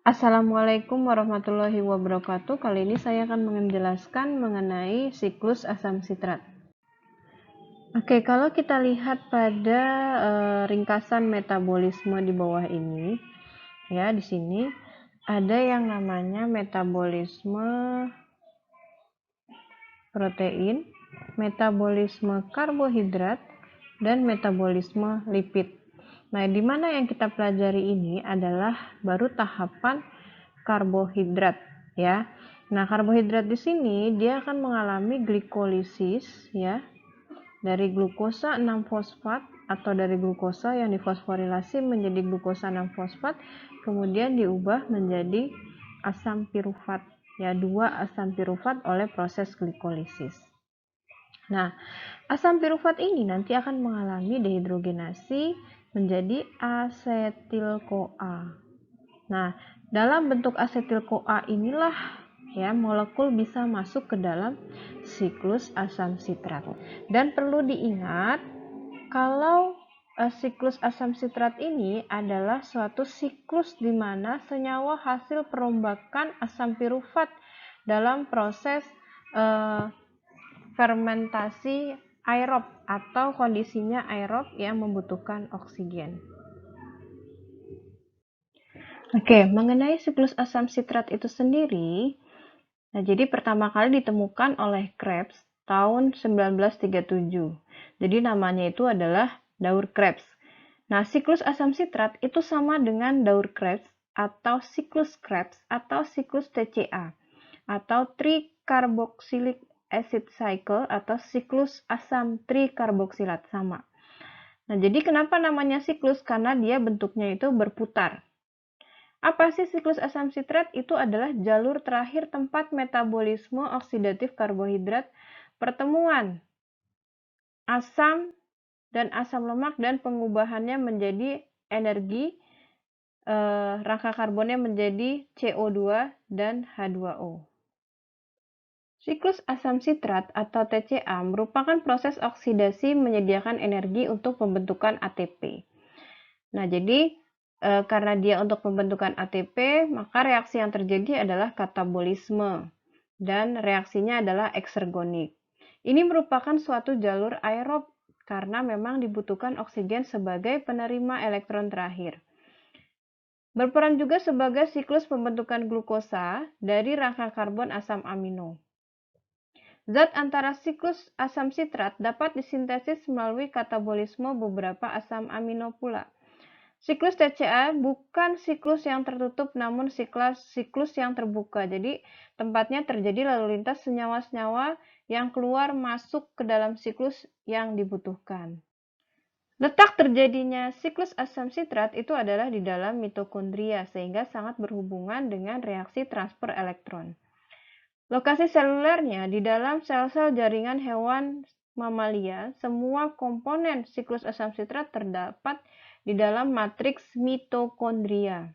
Assalamualaikum warahmatullahi wabarakatuh. Kali ini saya akan menjelaskan mengenai siklus asam sitrat. Oke, kalau kita lihat pada ringkasan metabolisme di bawah ini, ya di sini ada yang namanya metabolisme protein, metabolisme karbohidrat, dan metabolisme lipid. Nah, di mana yang kita pelajari ini adalah baru tahapan karbohidrat, ya. Nah, karbohidrat di sini dia akan mengalami glikolisis, ya, dari glukosa 6-fosfat atau dari glukosa yang difosforilasi menjadi glukosa 6-fosfat, kemudian diubah menjadi asam pirufat, ya, 2 asam pirufat oleh proses glikolisis. Nah, asam pirufat ini nanti akan mengalami dehidrogenasi menjadi asetil-CoA. Nah, dalam bentuk asetil-CoA inilah ya molekul bisa masuk ke dalam siklus asam sitrat. Dan perlu diingat kalau siklus asam sitrat ini adalah suatu siklus di mana senyawa hasil perombakan asam pirufat dalam proses fermentasi aerob atau kondisinya aerob yang membutuhkan oksigen. Oke, mengenai siklus asam sitrat itu sendiri, nah jadi pertama kali ditemukan oleh Krebs tahun 1937. Jadi namanya itu adalah Daur Krebs. Nah, siklus asam sitrat itu sama dengan Daur Krebs atau siklus Krebs atau siklus TCA atau tricarboxylic acid cycle atau siklus asam trikarboksilat sama. Nah, jadi kenapa namanya siklus? Karena dia bentuknya itu berputar. Apa sih siklus asam sitrat? Itu adalah jalur terakhir tempat metabolisme oksidatif karbohidrat, pertemuan asam dan asam lemak dan pengubahannya menjadi energi, rangka karbonnya menjadi CO2 dan H2O. Siklus asam sitrat atau TCA merupakan proses oksidasi menyediakan energi untuk pembentukan ATP. Nah, jadi karena dia untuk pembentukan ATP, maka reaksi yang terjadi adalah katabolisme dan reaksinya adalah eksergonik. Ini merupakan suatu jalur aerob karena memang dibutuhkan oksigen sebagai penerima elektron terakhir. Berperan juga sebagai siklus pembentukan glukosa dari rangka karbon asam amino. Zat antara siklus asam sitrat dapat disintesis melalui katabolisme beberapa asam amino pula. Siklus TCA bukan siklus yang tertutup namun siklus yang terbuka. Jadi tempatnya terjadi lalu lintas senyawa-senyawa yang keluar masuk ke dalam siklus yang dibutuhkan. Letak terjadinya siklus asam sitrat itu adalah di dalam mitokondria sehingga sangat berhubungan dengan reaksi transfer elektron. Lokasi selulernya di dalam sel-sel jaringan hewan mamalia, semua komponen siklus asam sitrat terdapat di dalam matriks mitokondria.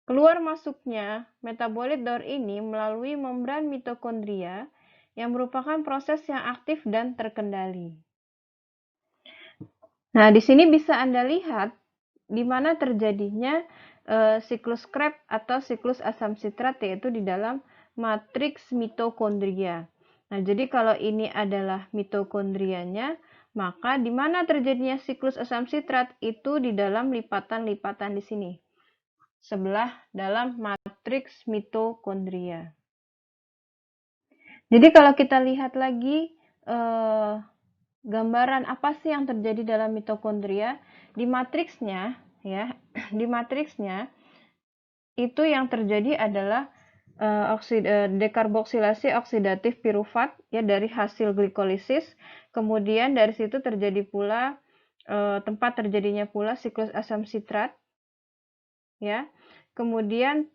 Keluar masuknya metabolit Daur ini melalui membran mitokondria yang merupakan proses yang aktif dan terkendali. Nah, di sini bisa Anda lihat di mana terjadinya siklus Krebs atau siklus asam sitrat yaitu di dalam matriks mitokondria. Nah, jadi kalau ini adalah mitokondrianya, maka di mana terjadinya siklus asam sitrat itu di dalam lipatan-lipatan di sini. Sebelah dalam matriks mitokondria. Jadi kalau kita lihat lagi gambaran apa sih yang terjadi dalam mitokondria di matriksnya, ya, di matriksnya itu yang terjadi adalah dekarboksilasi oksidatif pirufat ya dari hasil glikolisis. Kemudian dari situ terjadi pula tempat terjadinya pula siklus asam sitrat ya. Kemudian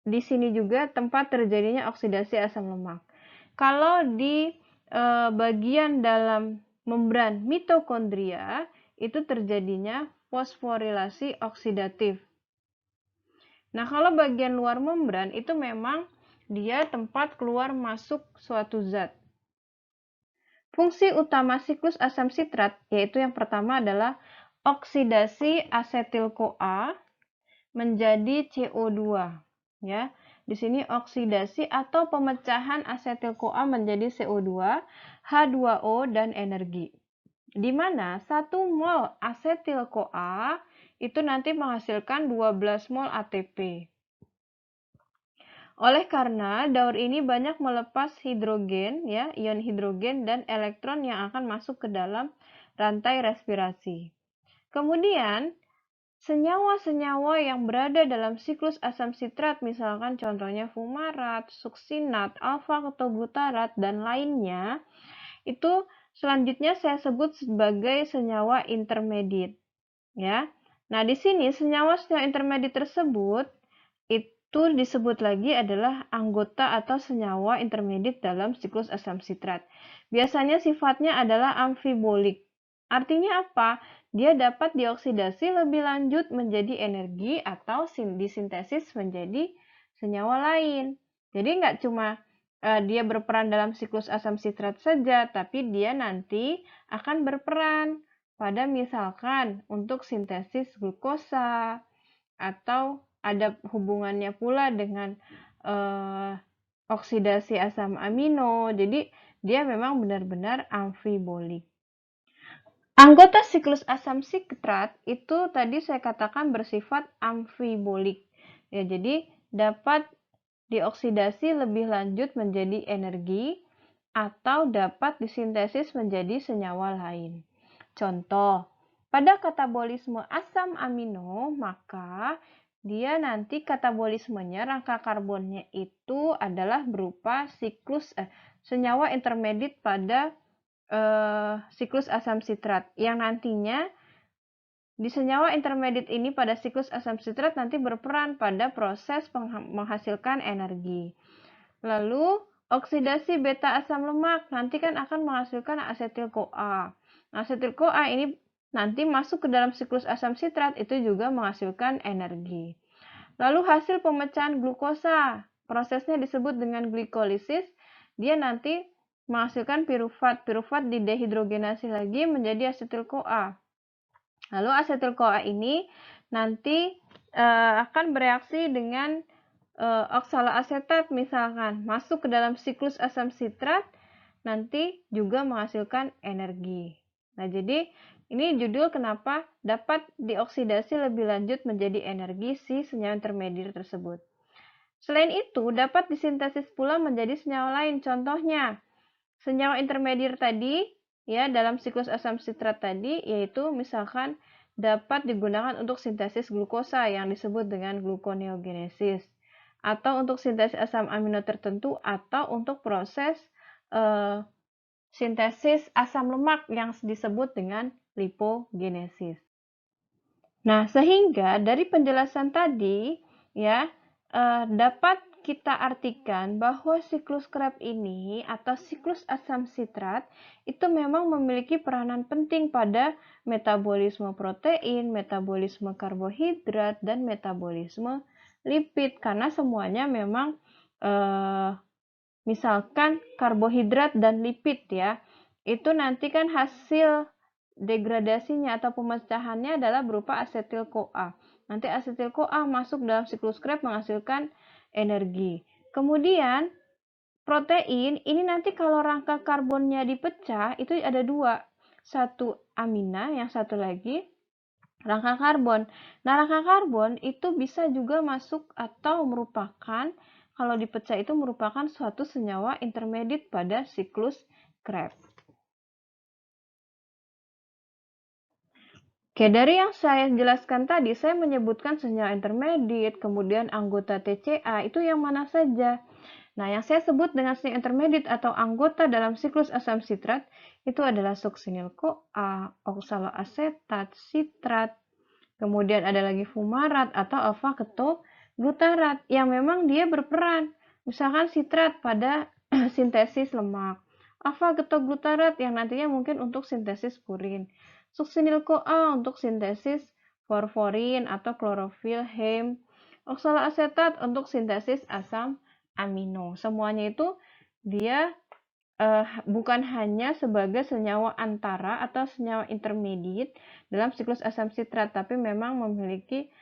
di sini juga tempat terjadinya oksidasi asam lemak. Kalau di bagian dalam membran mitokondria itu terjadinya fosforilasi oksidatif. Nah, kalau bagian luar membran itu memang dia tempat keluar masuk suatu zat. Fungsi utama siklus asam sitrat yaitu yang pertama adalah oksidasi asetil-CoA, menjadi CO2 ya. Di sini oksidasi atau pemecahan asetil-CoA menjadi CO2, H2O dan energi. Di mana 1 mol asetil-CoA itu nanti menghasilkan 12 mol ATP. Oleh karena daur ini banyak melepas hidrogen ya, ion hidrogen dan elektron yang akan masuk ke dalam rantai respirasi. Kemudian senyawa-senyawa yang berada dalam siklus asam sitrat, misalkan contohnya fumarat, suksinat, alfa-ketoglutarat, dan lainnya, itu selanjutnya saya sebut sebagai senyawa intermediate. Ya. Nah, di sini senyawa-senyawa intermediate tersebut itu disebut lagi adalah anggota atau senyawa intermediate dalam siklus asam sitrat. Biasanya sifatnya adalah amfibolik. Artinya apa? Dia dapat dioksidasi lebih lanjut menjadi energi atau disintesis menjadi senyawa lain. Jadi nggak cuma dia berperan dalam siklus asam sitrat saja, tapi dia nanti akan berperan pada misalkan untuk sintesis glukosa atau ada hubungannya pula dengan oksidasi asam amino. Jadi dia memang benar-benar amfibolik. Anggota siklus asam sitrat itu tadi saya katakan bersifat amfibolik. Ya, jadi dapat dioksidasi lebih lanjut menjadi energi atau dapat disintesis menjadi senyawa lain. Contoh, pada katabolisme asam amino, maka dia nanti katabolismenya, rangka karbonnya itu adalah berupa siklus senyawa intermediate pada siklus asam sitrat yang nantinya di senyawa intermediate ini pada siklus asam sitrat nanti berperan pada proses menghasilkan energi. Lalu oksidasi beta asam lemak nanti kan akan menghasilkan asetil-CoA. Asetil-CoA ini nanti masuk ke dalam siklus asam sitrat itu juga menghasilkan energi. Lalu hasil pemecahan glukosa, prosesnya disebut dengan glikolisis, dia nanti menghasilkan pirufat. Pirufat didehidrogenasi lagi menjadi asetil-CoA. Lalu asetil-CoA ini nanti akan bereaksi dengan oksaloasetat misalkan, masuk ke dalam siklus asam sitrat, nanti juga menghasilkan energi. Nah, jadi ini judul kenapa dapat dioksidasi lebih lanjut menjadi energi si senyawa intermediate tersebut. Selain itu, dapat disintesis pula menjadi senyawa lain. Contohnya, senyawa intermediate tadi, ya dalam siklus asam sitrat tadi, yaitu misalkan dapat digunakan untuk sintesis glukosa yang disebut dengan gluconeogenesis, atau untuk sintesis asam amino tertentu, atau untuk proses sintesis asam lemak yang disebut dengan lipogenesis. Nah, sehingga dari penjelasan tadi ya dapat kita artikan bahwa siklus Krebs ini atau siklus asam sitrat itu memang memiliki peranan penting pada metabolisme protein, metabolisme karbohidrat, dan metabolisme lipid karena semuanya memang misalkan karbohidrat dan lipid ya, itu nanti kan hasil degradasinya atau pemecahannya adalah berupa asetil-CoA. Nanti asetil-CoA masuk dalam siklus Krebs menghasilkan energi. Kemudian protein ini nanti kalau rangka karbonnya dipecah itu ada dua. Satu amina, yang satu lagi rangka karbon. Nah, rangka karbon itu bisa juga masuk atau merupakan kalau dipecah itu merupakan suatu senyawa intermediate pada siklus Krebs. Oke, dari yang saya jelaskan tadi, saya menyebutkan senyawa intermediate, kemudian anggota TCA, itu yang mana saja? Nah, yang saya sebut dengan senyawa intermediate atau anggota dalam siklus asam sitrat, itu adalah suksinil-CoA, oksaloasetat, sitrat, kemudian ada lagi fumarat atau alfa-ketoglutarat, yang memang dia berperan. Misalkan sitrat pada sintesis lemak, alfa-ketoglutarat yang nantinya mungkin untuk sintesis purin, suksinil-CoA untuk sintesis fosforin atau klorofil, heme, oksaloasetat untuk sintesis asam amino. Semuanya itu dia bukan hanya sebagai senyawa antara atau senyawa intermediate dalam siklus asam sitrat, tapi memang memiliki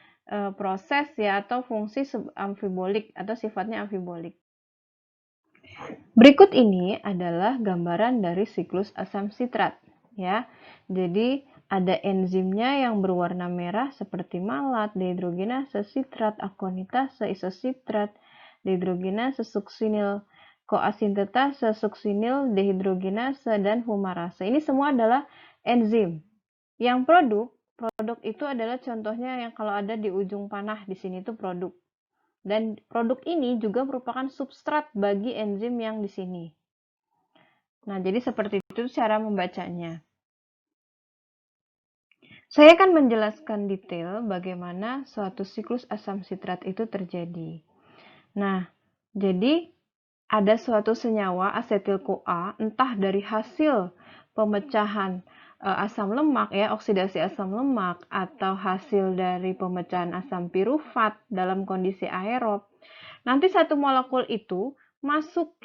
proses ya atau fungsi amfibolik atau sifatnya amfibolik. Berikut ini adalah gambaran dari siklus asam sitrat ya. Jadi ada enzimnya yang berwarna merah seperti malat, dehidrogenase, sitrat, akonitase, isositrat, dehidrogenase, suksinil koasintetase, suksinil dehidrogenase, dan fumarase. Ini semua adalah enzim. Yang produk itu adalah contohnya yang kalau ada di ujung panah di sini itu produk. Dan produk ini juga merupakan substrat bagi enzim yang di sini. Nah, jadi seperti itu cara membacanya. Saya akan menjelaskan detail bagaimana suatu siklus asam sitrat itu terjadi. Nah, jadi ada suatu senyawa asetil-CoA entah dari hasil pemecahan asam lemak ya, oksidasi asam lemak atau hasil dari pemecahan asam pirufat dalam kondisi aerob. Nanti satu molekul itu masuk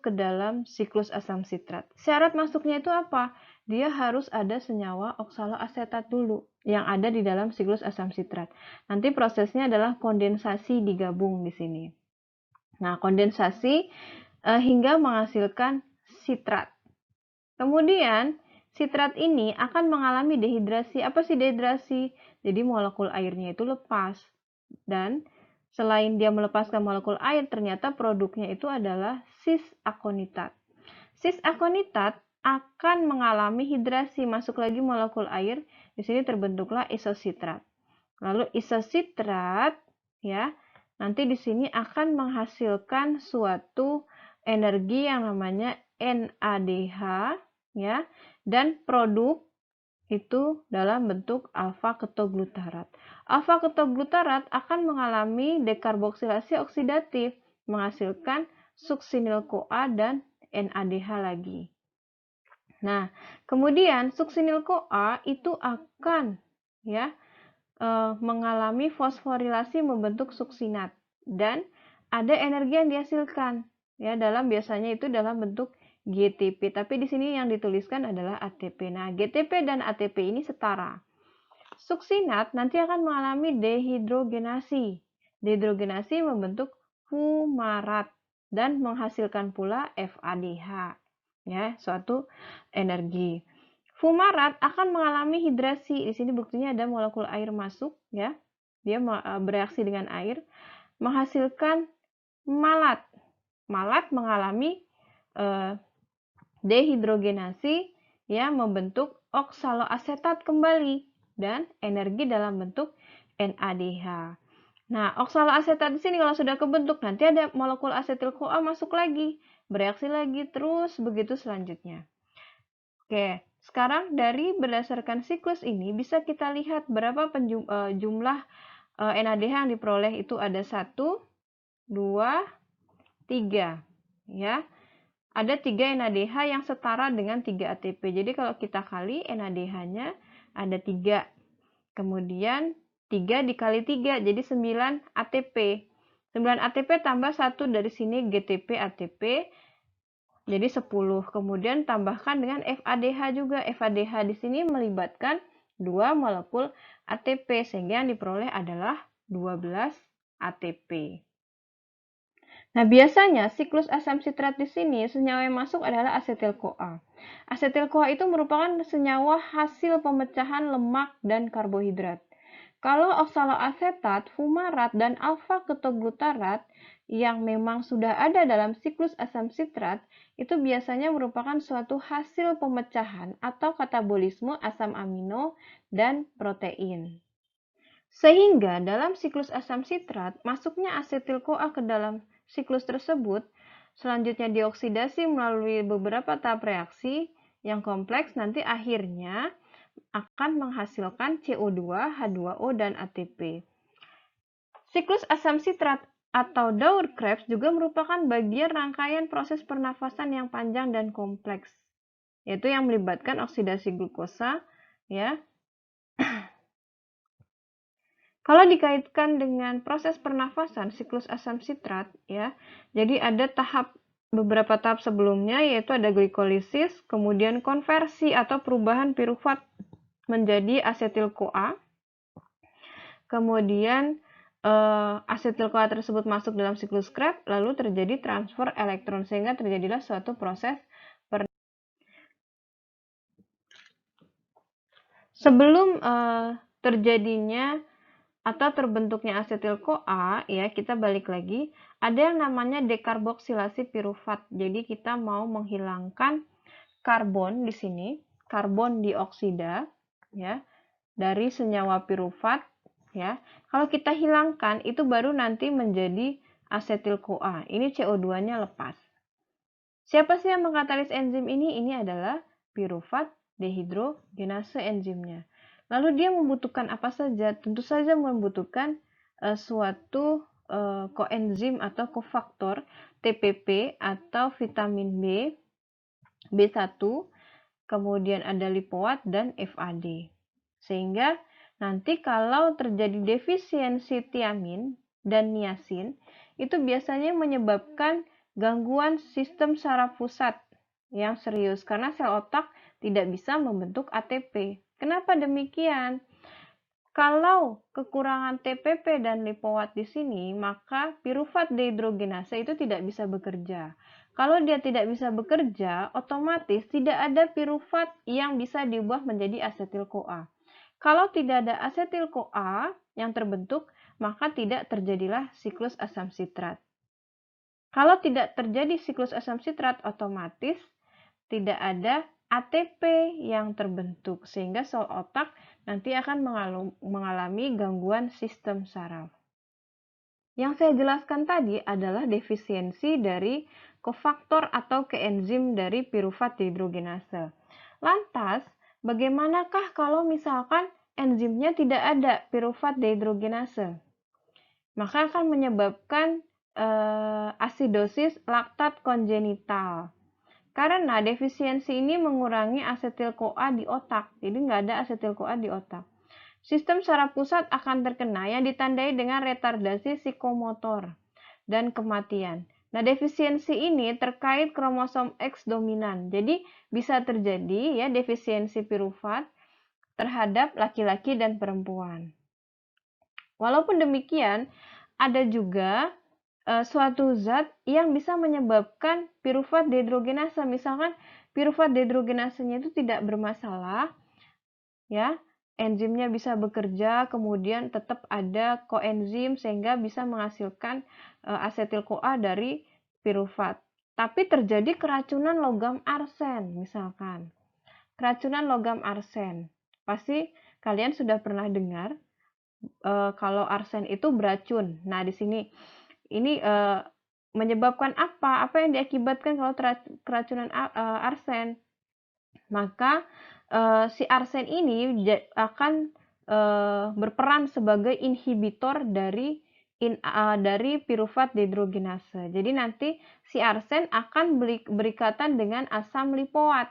ke dalam siklus asam sitrat. Syarat masuknya itu apa? Dia harus ada senyawa oksaloasetat dulu yang ada di dalam siklus asam sitrat. Nanti prosesnya adalah kondensasi digabung di sini. Nah, kondensasi hingga menghasilkan sitrat. Kemudian, sitrat ini akan mengalami dehidrasi. Apa sih dehidrasi? Jadi molekul airnya itu lepas. Dan selain dia melepaskan molekul air, ternyata produknya itu adalah cis-akonitat. Cis-akonitat akan mengalami hidrasi, masuk lagi molekul air, di sini terbentuklah isositrat. Lalu isositrat ya, nanti di sini akan menghasilkan suatu energi yang namanya NADH ya, dan produk itu dalam bentuk alfa-ketoglutarat. Alfa-ketoglutarat akan mengalami dekarboksilasi oksidatif, menghasilkan suksinil-CoA dan NADH lagi. Nah, kemudian suksinil-CoA itu akan mengalami fosforilasi membentuk suksinat dan ada energi yang dihasilkan ya biasanya itu dalam bentuk GTP, tapi di sini yang dituliskan adalah ATP. Nah, GTP dan ATP ini setara. Suksinat nanti akan mengalami dehidrogenasi. Dehidrogenasi membentuk fumarat dan menghasilkan pula FADH, ya, suatu energi. Fumarat akan mengalami hidrasi. Di sini buktinya ada molekul air masuk, ya. Dia bereaksi dengan air, menghasilkan malat. Malat mengalami dehidrogenasi ya membentuk oksaloasetat kembali dan energi dalam bentuk NADH. Nah, oksaloasetat di sini kalau sudah kebentuk nanti ada molekul asetil-CoA masuk lagi, bereaksi lagi terus begitu selanjutnya. Oke, sekarang dari berdasarkan siklus ini bisa kita lihat berapa jumlah NADH yang diperoleh itu ada 1, 2, 3 ya. Ada 3 NADH yang setara dengan 3 ATP. Jadi kalau kita kali NADH-nya ada 3. Kemudian 3 dikali 3 jadi 9 ATP. 9 ATP tambah 1 dari sini GTP ATP jadi 10. Kemudian tambahkan dengan FADH juga. FADH di sini melibatkan 2 molekul ATP sehingga yang diperoleh adalah 12 ATP. Nah, biasanya siklus asam sitrat di sini senyawa yang masuk adalah asetil-CoA. Asetil-CoA itu merupakan senyawa hasil pemecahan lemak dan karbohidrat. Kalau oksaloasetat, fumarat, dan alfa-ketoglutarat yang memang sudah ada dalam siklus asam sitrat itu biasanya merupakan suatu hasil pemecahan atau katabolisme asam amino dan protein. Sehingga dalam siklus asam sitrat, masuknya asetil-CoA ke dalam siklus tersebut, selanjutnya dioksidasi melalui beberapa tahap reaksi yang kompleks, nanti akhirnya akan menghasilkan CO2, H2O, dan ATP. Siklus asam sitrat atau Daur-Krebs juga merupakan bagian rangkaian proses pernafasan yang panjang dan kompleks, yaitu yang melibatkan oksidasi glukosa, ya. Kalau dikaitkan dengan proses pernafasan siklus asam sitrat ya, jadi ada beberapa tahap sebelumnya yaitu ada glikolisis, kemudian konversi atau perubahan pirufat menjadi asetil-CoA. kemudian asetil-CoA tersebut masuk dalam siklus Krebs, lalu terjadi transfer elektron sehingga terjadilah suatu proses sebelum terjadinya atau terbentuknya asetil-CoA, ya kita balik lagi, ada yang namanya dekarboksilasi pirufat. Jadi kita mau menghilangkan karbon di sini, karbon dioksida, ya, dari senyawa pirufat, ya. Kalau kita hilangkan, itu baru nanti menjadi asetil-CoA. Ini CO2-nya lepas. Siapa sih yang mengkatalis enzim ini? Ini adalah pirufat dehidrogenase enzimnya. Lalu dia membutuhkan apa saja? Tentu saja membutuhkan suatu koenzim atau kofaktor TPP atau vitamin B, B1, kemudian ada lipoat dan FAD. Sehingga nanti kalau terjadi defisiensi tiamin dan niasin, itu biasanya menyebabkan gangguan sistem saraf pusat yang serius karena sel otak tidak bisa membentuk ATP. Kenapa demikian? Kalau kekurangan TPP dan lipoat di sini, maka pirufat dehidrogenase itu tidak bisa bekerja. Kalau dia tidak bisa bekerja, otomatis tidak ada pirufat yang bisa diubah menjadi asetil-CoA. Kalau tidak ada asetil-CoA yang terbentuk, maka tidak terjadilah siklus asam sitrat. Kalau tidak terjadi siklus asam sitrat, otomatis tidak ada ATP yang terbentuk, sehingga sel otak nanti akan mengalami gangguan sistem saraf. Yang saya jelaskan tadi adalah defisiensi dari kofaktor atau koenzim dari pirufat dehidrogenase. Lantas, bagaimanakah kalau misalkan enzimnya tidak ada pirufat dehidrogenase? Maka akan menyebabkan asidosis laktat kongenital. Karena defisiensi ini mengurangi asetil-CoA di otak. Jadi nggak ada asetil-CoA di otak. Sistem saraf pusat akan terkena yang ditandai dengan retardasi psikomotor dan kematian. Nah, defisiensi ini terkait kromosom X dominan. Jadi bisa terjadi ya defisiensi pirufat terhadap laki-laki dan perempuan. Walaupun demikian, ada juga suatu zat yang bisa menyebabkan pirufat dehidrogenase. Misalkan pirufat dehidrogenasenya itu tidak bermasalah, ya, enzimnya bisa bekerja, kemudian tetap ada koenzim sehingga bisa menghasilkan asetil-CoA dari pirufat. Tapi terjadi keracunan logam arsen, misalkan. Keracunan logam arsen. Pasti kalian sudah pernah dengar kalau arsen itu beracun. Nah, di sini ini menyebabkan apa? Apa yang diakibatkan kalau keracunan arsen? Maka si arsen ini akan berperan sebagai inhibitor dari pirufat dehidrogenase. Jadi nanti si arsen akan berikatan dengan asam lipoat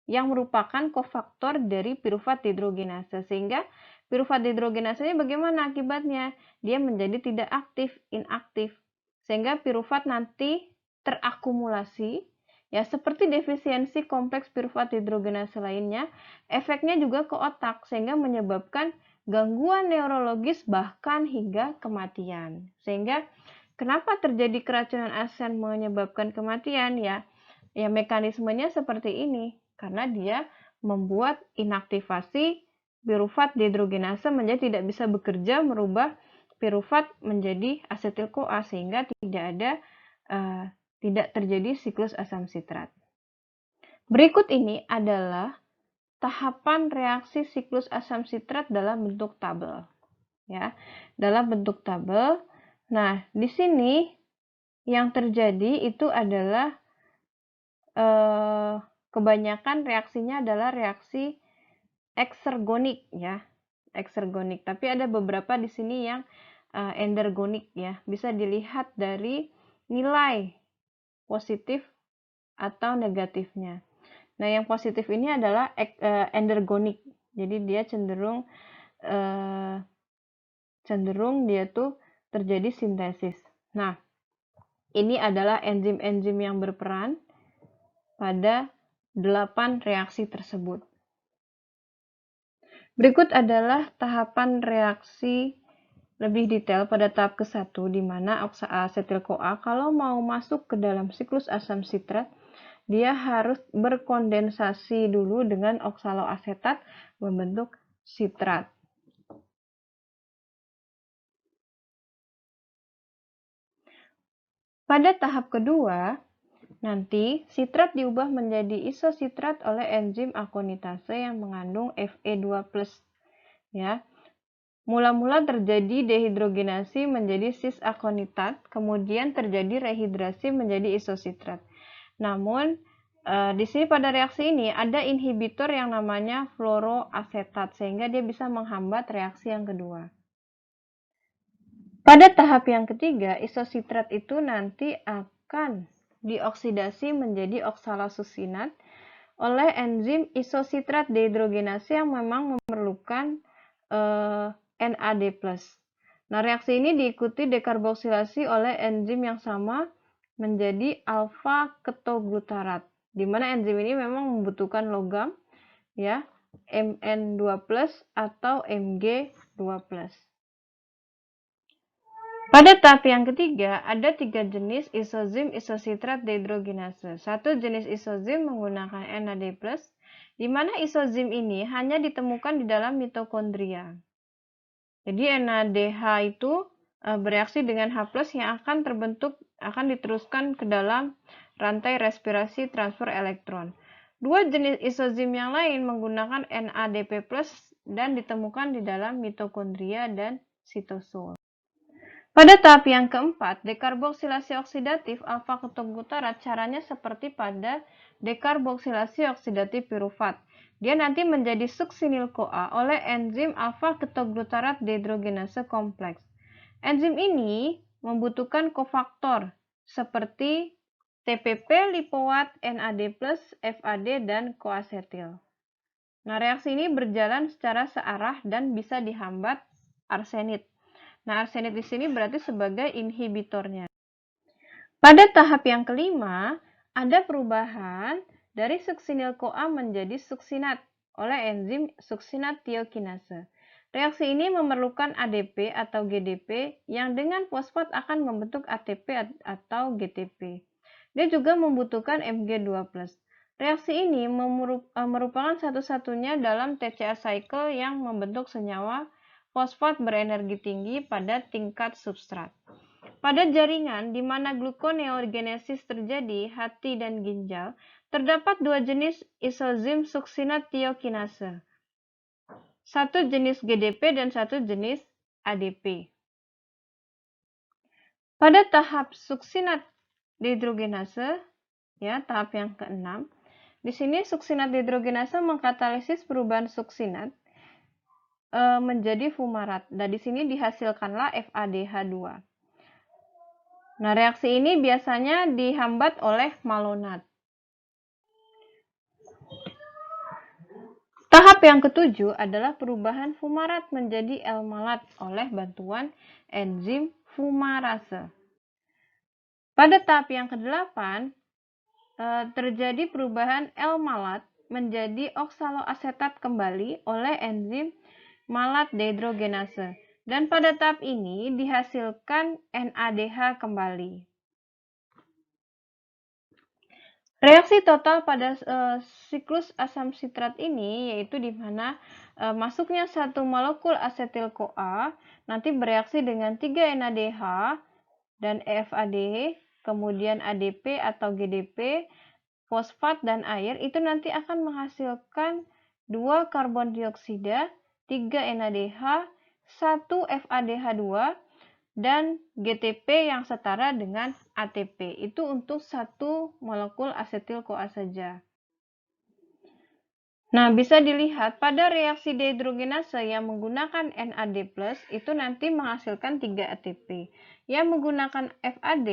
yang merupakan kofaktor dari pirufat dehidrogenase, sehingga pirufat dehidrogenasenya bagaimana akibatnya? Dia menjadi tidak aktif, inaktif, sehingga pirufat nanti terakumulasi, ya, seperti defisiensi kompleks pirufat dehidrogenase lainnya, efeknya juga ke otak sehingga menyebabkan gangguan neurologis bahkan hingga kematian. Sehingga kenapa terjadi keracunan arsen menyebabkan kematian? Ya mekanismenya seperti ini, karena dia membuat inaktivasi pirufat dehidrogenase menjadi tidak bisa bekerja, merubah pirufat menjadi asetil-CoA sehingga tidak terjadi siklus asam sitrat. Berikut ini adalah tahapan reaksi siklus asam sitrat dalam bentuk tabel. Ya, dalam bentuk tabel. Nah, di sini yang terjadi itu adalah kebanyakan reaksinya adalah reaksi eksergonik, ya, eksergonik. Tapi ada beberapa di sini yang endergonik, ya. Bisa dilihat dari nilai positif atau negatifnya. Nah, yang positif ini adalah endergonik. Jadi dia cenderung dia tuh terjadi sintesis. Nah, ini adalah enzim-enzim yang berperan pada 8 reaksi tersebut. Berikut adalah tahapan reaksi lebih detail pada tahap ke-1 di mana asetil-CoA kalau mau masuk ke dalam siklus asam sitrat, dia harus berkondensasi dulu dengan oksaloasetat membentuk sitrat. Pada tahap kedua, nanti sitrat diubah menjadi isositrat oleh enzim akonitase yang mengandung Fe2+. Ya. Mula-mula terjadi dehidrogenasi menjadi cis-akonitat, kemudian terjadi rehidrasi menjadi isositrat. Namun, di sini pada reaksi ini ada inhibitor yang namanya fluoroasetat, sehingga dia bisa menghambat reaksi yang kedua. Pada tahap yang ketiga, isositrat itu nanti akan dioksidasi menjadi oksalasusinat oleh enzim isositrat dehidrogenasi yang memang memerlukan NAD+. Nah, reaksi ini diikuti dekarboksilasi oleh enzim yang sama menjadi alfa-ketoglutarat, di mana enzim ini memang membutuhkan logam, ya, Mn2+ atau Mg2+. Pada tahap yang ketiga, ada 3 jenis isozim isositrat dehidrogenase. Satu jenis isozim menggunakan NAD+, di mana isozim ini hanya ditemukan di dalam mitokondria. Jadi NADH itu bereaksi dengan H+ yang akan diteruskan ke dalam rantai respirasi transfer elektron. Dua jenis isozim yang lain menggunakan NADP+ dan ditemukan di dalam mitokondria dan sitosol. Pada tahap yang keempat, dekarboksilasi oksidatif alfa-ketoglutarat caranya seperti pada dekarboksilasi oksidatif pirufat. Dia nanti menjadi suksinil-CoA oleh enzim alfa-ketoglutarat dehidrogenase kompleks. Enzim ini membutuhkan kofaktor seperti TPP, lipoat, NAD+, FAD, dan koasetil. Nah, reaksi ini berjalan secara searah dan bisa dihambat arsenit. Nah, arsenit di sini berarti sebagai inhibitornya. Pada tahap yang kelima, ada perubahan dari suksinil-CoA menjadi suksinat oleh enzim suksinat tiokinase. Reaksi ini memerlukan ADP atau GDP yang dengan fosfat akan membentuk ATP atau GTP. Dia juga membutuhkan Mg2+. Reaksi ini merupakan satu-satunya dalam TCA cycle yang membentuk senyawa fosfat berenergi tinggi pada tingkat substrat. Pada jaringan di mana gluconeogenesis terjadi, hati dan ginjal, terdapat dua jenis isozim suksinat tiokinase. Satu jenis GDP dan satu jenis ADP. Pada tahap suksinat dehidrogenase, ya, tahap yang keenam, di sini suksinat dehidrogenase mengkatalisis perubahan suksinat menjadi fumarat. Dan di sini dihasilkanlah FADH2. Nah, reaksi ini biasanya dihambat oleh malonat. Tahap yang ketujuh adalah perubahan fumarat menjadi L-malat oleh bantuan enzim fumarase. Pada tahap yang kedelapan, terjadi perubahan L-malat menjadi oksaloasetat kembali oleh enzim malat dehidrogenase. Dan pada tahap ini dihasilkan NADH kembali. Reaksi total pada siklus asam sitrat ini yaitu di mana masuknya satu molekul asetil-CoA nanti bereaksi dengan 3 NADH dan FAD, kemudian ADP atau GDP, fosfat dan air itu nanti akan menghasilkan 2 karbon dioksida, 3 NADH, 1 FADH2 dan GTP yang setara dengan ATP. Itu untuk satu molekul asetil-CoA saja. Nah, bisa dilihat pada reaksi dehidrogenase yang menggunakan NAD+, itu nanti menghasilkan 3 ATP. Yang menggunakan FAD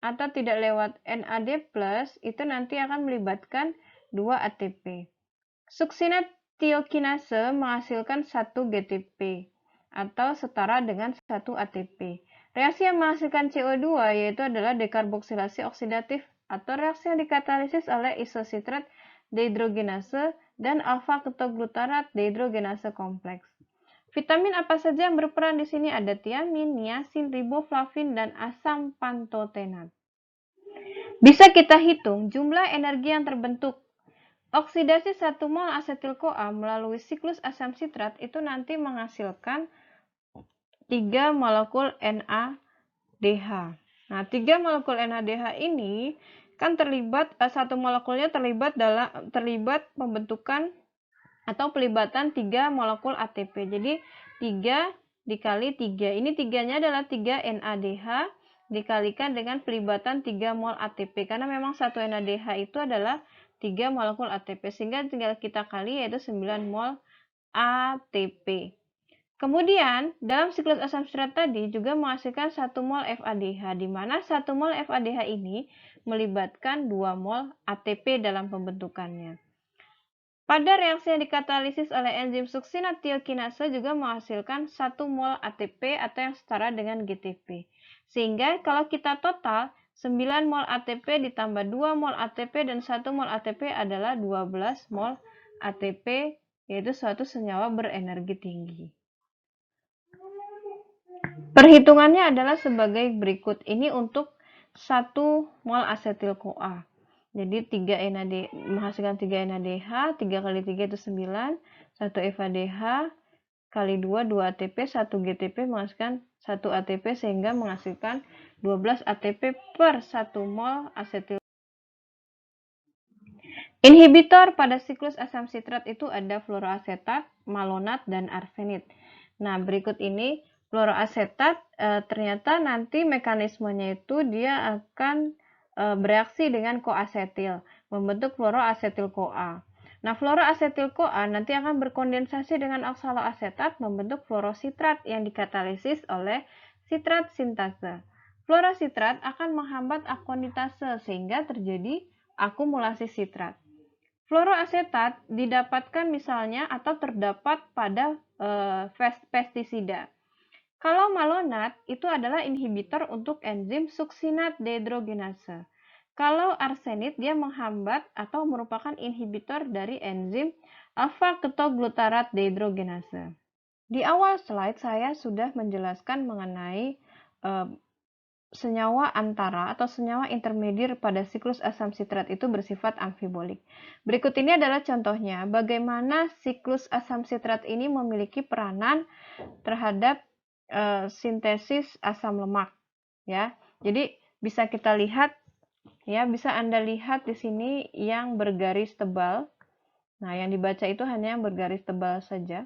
atau tidak lewat NAD+, itu nanti akan melibatkan 2 ATP. Suksinat tiokinase menghasilkan 1 GTP atau setara dengan 1 ATP. Reaksi yang menghasilkan CO2 yaitu adalah dekarboksilasi oksidatif atau reaksi yang dikatalisis oleh isositrat dehidrogenase dan alfa-ketoglutarat dehidrogenase kompleks. Vitamin apa saja yang berperan di sini? Ada tiamin, niacin, riboflavin, dan asam pantotenat. Bisa kita hitung jumlah energi yang terbentuk. Oksidasi 1 mol asetil-CoA melalui siklus asam sitrat itu nanti menghasilkan 3 molekul NADH. Nah, 3 molekul NADH ini kan satu molekulnya terlibat pembentukan atau pelibatan 3 molekul ATP. Jadi 3 dikali 3. Ini 3-nya adalah 3 NADH dikalikan dengan pelibatan 3 mol ATP. Karena memang satu NADH itu adalah 3 molekul ATP. Sehingga tinggal kita kali yaitu 9 mol ATP. Kemudian, dalam siklus asam sitrat tadi juga menghasilkan 1 mol FADH, di mana 1 mol FADH ini melibatkan 2 mol ATP dalam pembentukannya. Pada reaksi yang dikatalisis oleh enzim suksinat tiokinase juga menghasilkan 1 mol ATP atau yang setara dengan GTP. Sehingga kalau kita total, 9 mol ATP ditambah 2 mol ATP dan 1 mol ATP adalah 12 mol ATP, yaitu suatu senyawa berenergi tinggi. Perhitungannya adalah sebagai berikut. Ini untuk 1 mol asetil-CoA. Jadi 3 NAD menghasilkan 3 NADH, 3 kali 3 itu 9, 1 FADH kali 2 ATP, 1 GTP menghasilkan 1 ATP sehingga menghasilkan 12 ATP per 1 mol asetil. Inhibitor pada siklus asam sitrat itu ada fluoroasetat, malonat, dan arsenit. Nah, berikut ini fluoroasetat ternyata nanti mekanismenya itu dia akan bereaksi dengan koasetil, membentuk fluoroasetil-CoA. Nah, fluoroasetil-CoA nanti akan berkondensasi dengan oksaloasetat membentuk fluorositrat yang dikatalisis oleh sitrat sintase. Fluorositrat akan menghambat akonitase sehingga terjadi akumulasi sitrat. Fluoroasetat didapatkan misalnya atau terdapat pada pestisida. Kalau malonat itu adalah inhibitor untuk enzim suksinat dehidrogenase. Kalau arsenit dia menghambat atau merupakan inhibitor dari enzim alfa-ketoglutarat dehidrogenase. Di awal slide saya sudah menjelaskan mengenai senyawa antara atau senyawa intermedier pada siklus asam sitrat itu bersifat amfibolik. Berikut ini adalah contohnya bagaimana siklus asam sitrat ini memiliki peranan terhadap sintesis asam lemak, ya. Jadi bisa kita lihat, ya, bisa Anda lihat di sini yang bergaris tebal. Nah, yang dibaca itu hanya yang bergaris tebal saja.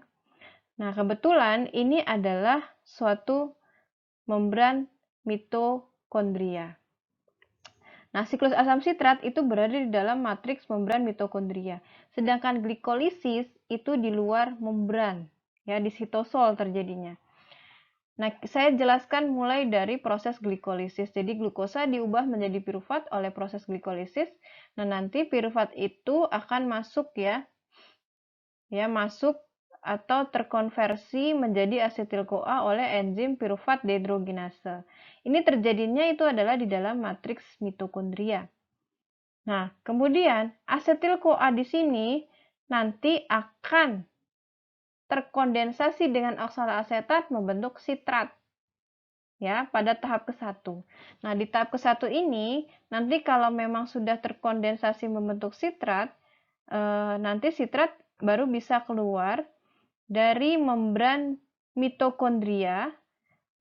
Nah, kebetulan ini adalah suatu membran mitokondria. Nah, siklus asam sitrat itu berada di dalam matriks membran mitokondria. Sedangkan glikolisis itu di luar membran, ya, di sitosol terjadinya. Nah, saya jelaskan mulai dari proses glikolisis. Jadi, glukosa diubah menjadi pirufat oleh proses glikolisis. Nah, nanti pirufat itu akan masuk masuk atau terkonversi menjadi asetil-CoA oleh enzim pirufat dehidrogenase. Ini terjadinya itu adalah di dalam matriks mitokondria. Nah, kemudian asetil-CoA di sini nanti akan terkondensasi dengan oksaloasetat membentuk sitrat, ya, pada tahap ke-1. Nah, di tahap ke-1 ini nanti kalau memang sudah terkondensasi membentuk sitrat, nanti sitrat baru bisa keluar dari membran mitokondria.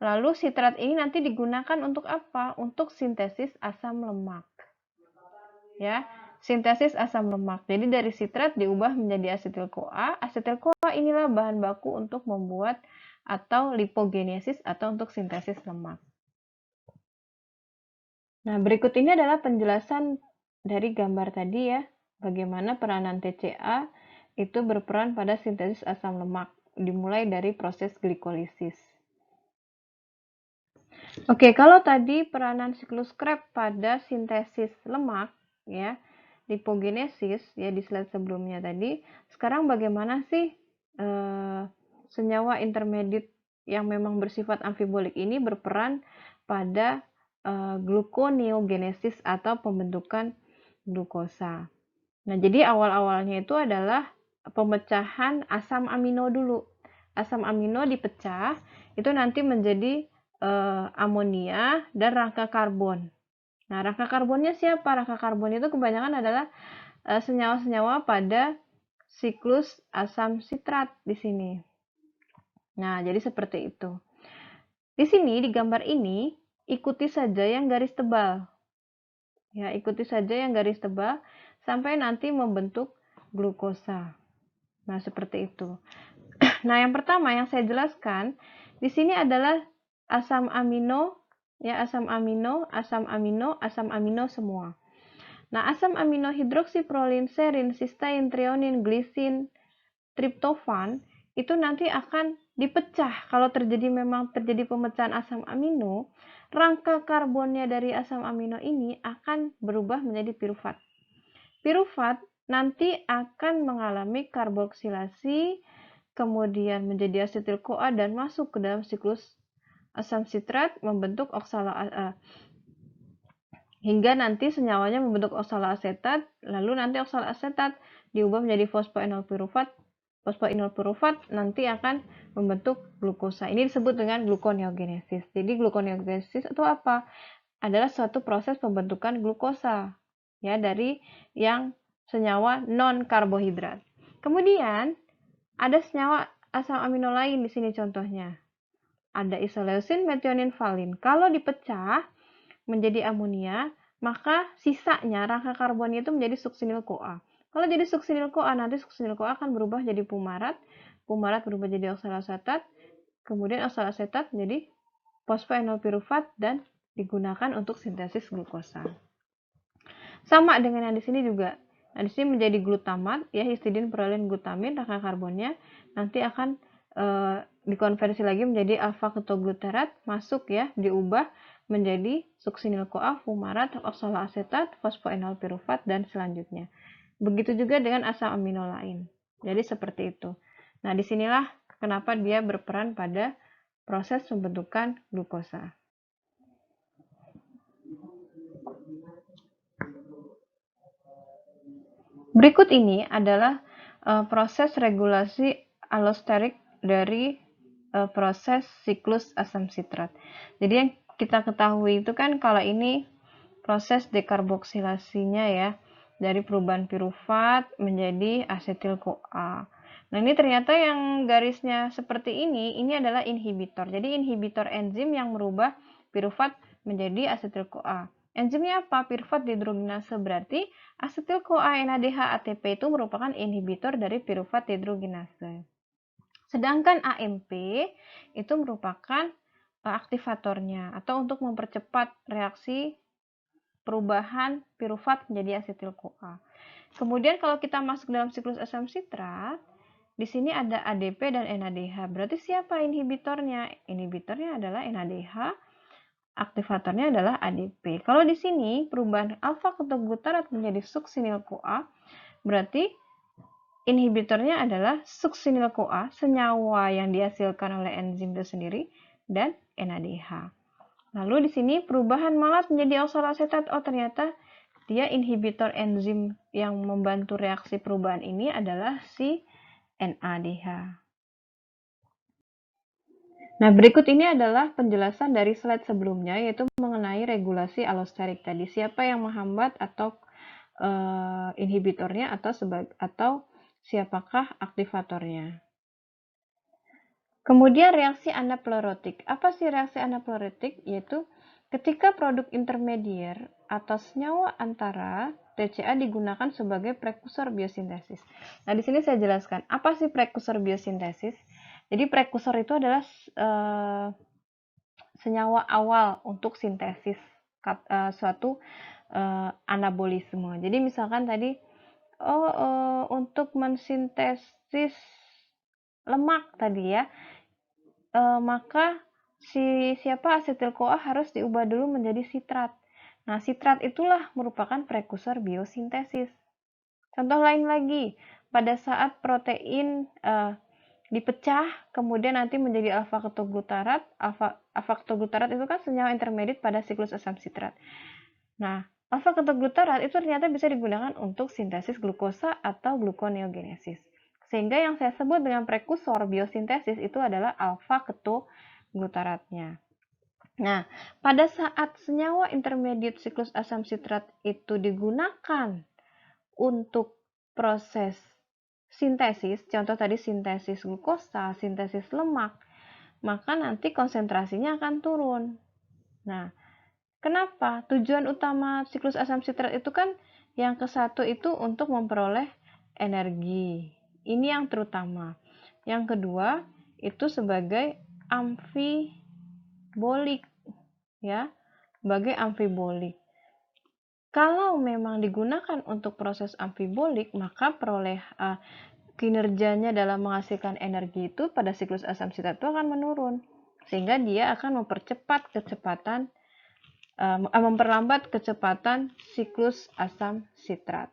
Lalu sitrat ini nanti digunakan untuk apa? Untuk sintesis asam lemak, ya. Sintesis asam lemak. Jadi dari sitrat diubah menjadi asetil-CoA. Asetil-CoA inilah bahan baku untuk membuat atau lipogenesis atau untuk sintesis lemak. Nah, berikut ini adalah penjelasan dari gambar tadi, ya. Bagaimana peranan TCA itu berperan pada sintesis asam lemak, dimulai dari proses glikolisis. Oke, kalau tadi peranan siklus Krebs pada sintesis lemak, ya, lipogenesis, ya, di slide sebelumnya tadi. Sekarang bagaimana sih senyawa intermediate yang memang bersifat amfibolik ini berperan pada gluconeogenesis atau pembentukan glukosa. Nah, jadi awal-awalnya itu adalah pemecahan asam amino dulu. asam amino dipecah, itu nanti menjadi amonia dan rangka karbon. Nah, rangka karbonnya siapa? Rangka karbon itu kebanyakan adalah senyawa-senyawa pada siklus asam sitrat di sini. Nah, jadi seperti itu. Di sini, di gambar ini, ikuti saja yang garis tebal. Ya, ikuti saja yang garis tebal sampai nanti membentuk glukosa. Nah, seperti itu. Nah, yang pertama yang saya jelaskan di sini adalah asam amino, ya, asam amino, asam amino, asam amino semua. Nah, asam amino hidroksiprolin, serin, sistein, trionin, glisin, triptofan itu nanti akan dipecah. Kalau memang terjadi pemecahan asam amino, rangka karbonnya dari asam amino ini akan berubah menjadi pirufat. Pirufat nanti akan mengalami karboksilasi, kemudian menjadi asetil-CoA dan masuk ke dalam siklus asam sitrat membentuk hingga nanti senyawanya membentuk oksaloasetat, lalu nanti oksaloasetat diubah menjadi fosfoenolpirufat. Fosfoenolpirufat nanti akan membentuk glukosa. Ini disebut dengan gluconeogenesis. Jadi gluconeogenesis itu apa? Adalah suatu proses pembentukan glukosa ya dari yang senyawa non karbohidrat. Kemudian ada senyawa asam amino lain di sini contohnya. Ada isoleusin, metionin, valin. Kalau dipecah menjadi amonia, maka sisanya rangka karbonnya itu menjadi suksinil-CoA. Kalau jadi suksinil-CoA, nanti suksinil-CoA akan berubah jadi pumarat. Pumarat berubah jadi oksaloasetat. Kemudian oksaloasetat menjadi fosfoenolpirufat dan digunakan untuk sintesis glukosa. Sama dengan yang di sini juga. Nah, di sini menjadi glutamat, ya, histidin, prolen, glutamin, rangka karbonnya nanti akan dikonversi lagi menjadi alfa-ketogluterat, masuk ya, diubah menjadi suksinil-CoA, fumarat, oksaloasetat, fosfoenolpirufat, dan selanjutnya. Begitu juga dengan asam amino lain. Jadi seperti itu. Nah, disinilah kenapa dia berperan pada proses pembentukan glukosa. Berikut ini adalah proses regulasi allosterik dari proses siklus asam sitrat. Jadi yang kita ketahui itu kan kalau ini proses dekarboksilasinya ya, dari perubahan pirufat menjadi asetil-CoA. Nah, ini ternyata yang garisnya seperti ini adalah inhibitor. Jadi inhibitor enzim yang merubah pirufat menjadi asetil-CoA. Enzimnya apa? Pirufat dehidrogenase. Berarti asetil-CoA NADH ATP itu merupakan inhibitor dari pirufat dehidrogenase. Sedangkan AMP itu merupakan aktivatornya atau untuk mempercepat reaksi perubahan pirufat menjadi asetil-CoA. Kemudian kalau kita masuk dalam siklus asam sitrat, di sini ada ADP dan NADH. Berarti siapa inhibitornya? Inhibitornya adalah NADH, aktivatornya adalah ADP. Kalau di sini perubahan alfa-ketogluterat menjadi suksinil-CoA, berarti inhibitornya adalah suksinil-CoA, senyawa yang dihasilkan oleh enzim itu sendiri, dan NADH. Lalu di sini perubahan malat menjadi oksaloasetat. Oh, ternyata dia inhibitor enzim yang membantu reaksi perubahan ini adalah si NADH. Nah, berikut ini adalah penjelasan dari slide sebelumnya, yaitu mengenai regulasi allosterik tadi. Siapa yang menghambat atau inhibitornya atau siapakah aktivatornya. Kemudian reaksi anaplerotik. Apa sih reaksi anaplerotik? Yaitu ketika produk intermedier atau senyawa antara TCA digunakan sebagai prekursor biosintesis. Nah, di sini saya jelaskan apa sih prekursor biosintesis. Jadi prekursor itu adalah senyawa awal untuk sintesis suatu anabolisme. Jadi misalkan tadi untuk mensintesis lemak tadi ya, maka siapa asetil-CoA harus diubah dulu menjadi sitrat. Nah, sitrat itulah merupakan prekursor biosintesis. Contoh lain lagi, pada saat protein dipecah, kemudian nanti menjadi alfa-ketogluterat. Alfa-ketogluterat itu kan senyawa intermediate pada siklus asam sitrat. Nah, alfa-ketogluterat itu ternyata bisa digunakan untuk sintesis glukosa atau gluconeogenesis. Sehingga yang saya sebut dengan prekursor biosintesis itu adalah alfa ketoglutaratnya. Nah, pada saat senyawa intermediate siklus asam sitrat itu digunakan untuk proses sintesis, contoh tadi sintesis glukosa, sintesis lemak, maka nanti konsentrasinya akan turun. Nah, kenapa? Tujuan utama siklus asam sitrat itu kan yang ke-1 itu untuk memperoleh energi. Ini yang terutama. Yang kedua, itu sebagai amfibolik, ya, sebagai amfibolik. Kalau memang digunakan untuk proses amfibolik, maka kinerjanya dalam menghasilkan energi itu pada siklus asam sitrat itu akan menurun, sehingga dia akan memperlambat kecepatan siklus asam sitrat.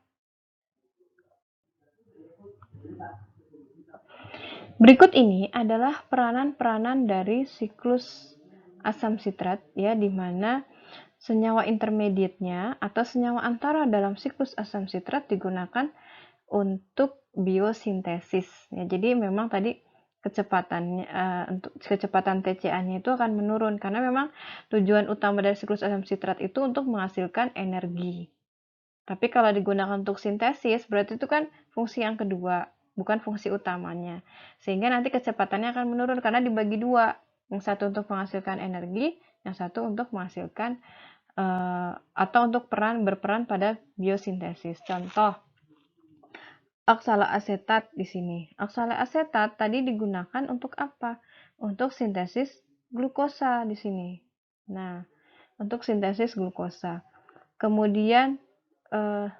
Berikut ini adalah peranan-peranan dari siklus asam sitrat, ya, di mana senyawa intermediate-nya atau senyawa antara dalam siklus asam sitrat digunakan untuk biosintesis. Ya, jadi memang tadi untuk kecepatan TCA-nya itu akan menurun karena memang tujuan utama dari siklus asam sitrat itu untuk menghasilkan energi. Tapi kalau digunakan untuk sintesis berarti itu kan fungsi yang kedua, bukan fungsi utamanya. Sehingga nanti kecepatannya akan menurun karena dibagi dua. Yang satu untuk menghasilkan energi, yang satu untuk menghasilkan atau untuk berperan pada biosintesis. Contoh, oksaloasetat di sini. Oksaloasetat tadi digunakan untuk apa? Untuk sintesis glukosa di sini. Nah, untuk sintesis glukosa. Kemudian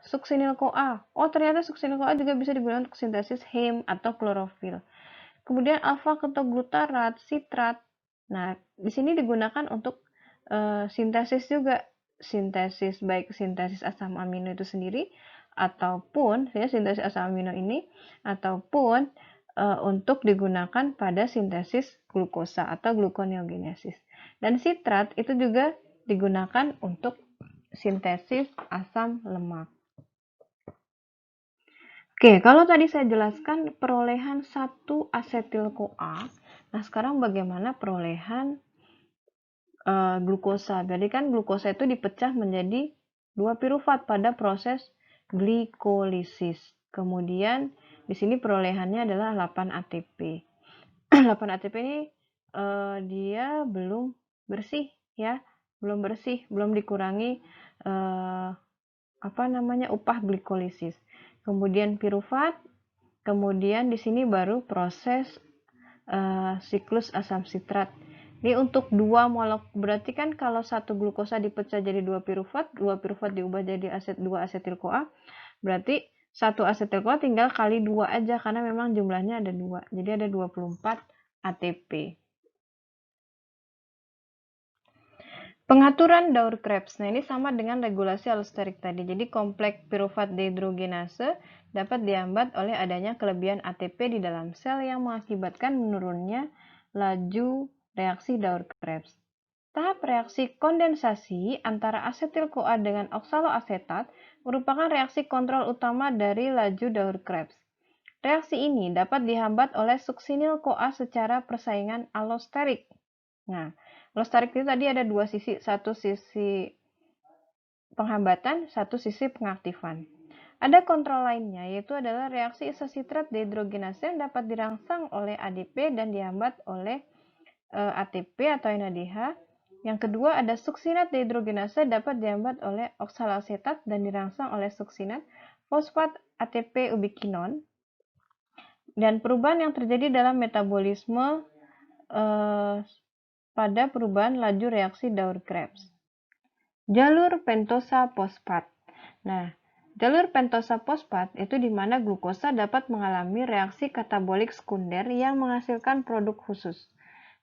suksinil-CoA. Oh, ternyata suksinil-CoA juga bisa digunakan untuk sintesis heme atau klorofil. Kemudian alfa ketoglutarat, sitrat. Nah, di sini digunakan untuk sintesis juga, baik sintesis asam amino itu sendiri ataupun ya sintesis asam amino ini ataupun untuk digunakan pada sintesis glukosa atau gluconeogenesis. Dan sitrat itu juga digunakan untuk sintesis asam lemak. Oke, kalau tadi saya jelaskan perolehan 1 asetil-CoA, nah sekarang bagaimana perolehan glukosa? Jadi kan glukosa itu dipecah menjadi 2 pirufat pada proses glikolisis. Kemudian di sini perolehannya adalah 8 ATP. 8 ATP ini dia belum bersih, ya, belum dikurangi upah glikolisis. Kemudian pirufat, kemudian di sini baru proses siklus asam sitrat. Ini untuk 2 molekul, berarti kan kalau satu glukosa dipecah jadi 2 pirufat diubah jadi 2 asetil-CoA, berarti 1 asetil-CoA tinggal kali 2 aja karena memang jumlahnya ada 2. Jadi ada 24 ATP. Pengaturan Daur-Krebs. Nah, ini sama dengan regulasi allosterik tadi. Jadi kompleks pirufat dehidrogenase dapat dihambat oleh adanya kelebihan ATP di dalam sel yang mengakibatkan menurunnya laju reaksi Daur-Krebs. Tahap reaksi kondensasi antara asetil-CoA dengan oksaloasetat merupakan reaksi kontrol utama dari laju Daur-Krebs. Reaksi ini dapat dihambat oleh suksinil-CoA secara persaingan allosterik. Nah, allosterik itu tadi ada dua sisi, satu sisi penghambatan, satu sisi pengaktifan. Ada kontrol lainnya, yaitu adalah reaksi isositrat dehidrogenase yang dapat dirangsang oleh ADP dan dihambat oleh ATP atau NADH. Yang kedua ada suksinat dehidrogenase dapat dihambat oleh oksaloasetat dan dirangsang oleh suksinat fosfat ATP ubiquinon. Dan perubahan yang terjadi dalam metabolisme pada perubahan laju reaksi Daur-Krebs. Jalur pentosa fosfat. Nah, jalur pentosa fosfat itu di mana glukosa dapat mengalami reaksi katabolik sekunder yang menghasilkan produk khusus.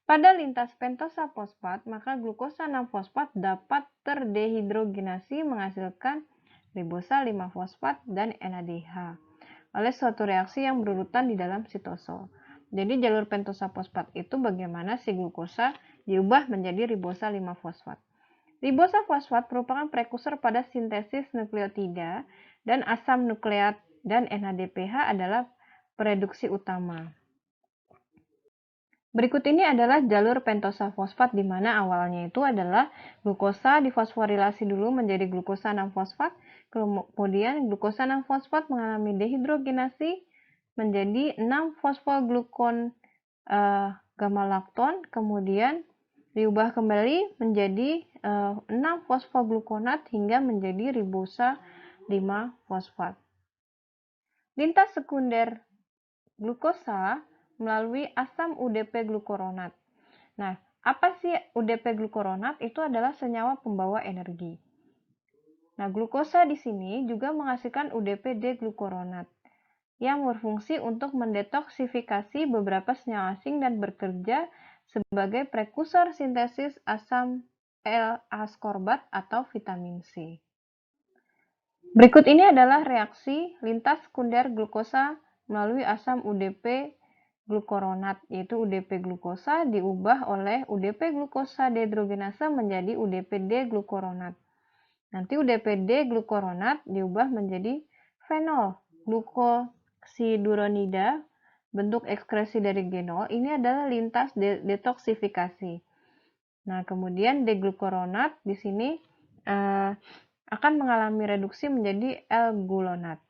Pada lintas pentosa fosfat, maka glukosa 6-fosfat dapat terdehidrogenasi menghasilkan ribosa 5-fosfat dan NADH oleh suatu reaksi yang berurutan di dalam sitosol. Jadi jalur pentosa fosfat itu bagaimana si glukosa diubah menjadi ribosa 5-fosfat. Ribosa fosfat merupakan prekursor pada sintesis nukleotida dan asam nukleat, dan NADPH adalah reduksi utama. Berikut ini adalah jalur pentosa fosfat di mana awalnya itu adalah glukosa difosforilasi dulu menjadi glukosa 6-fosfat, kemudian glukosa 6-fosfat mengalami dehidrogenasi menjadi 6-fosfoglucon gamma lakton, kemudian diubah kembali menjadi 6-fosfogluconat hingga menjadi ribosa 5-fosfat. Lintas sekunder glukosa melalui asam UDP glukuronat. Nah, apa sih UDP glukuronat? Itu adalah senyawa pembawa energi. Nah, glukosa di sini juga menghasilkan UDP D-glukuronat yang berfungsi untuk mendetoksifikasi beberapa senyawa asing dan bekerja sebagai prekursor sintesis asam L-askorbat atau vitamin C. Berikut ini adalah reaksi lintas sekunder glukosa melalui asam UDP glukuronat, yaitu UDP glukosa diubah oleh UDP glukosa dehidrogenase menjadi UDP D-glukuronat. Nanti UDP D-glukuronat diubah menjadi fenol glukosidronida, bentuk ekskresi dari genol. Ini adalah lintas detoksifikasi. Nah, kemudian D-glukuronat di sini akan mengalami reduksi menjadi L-gulonat.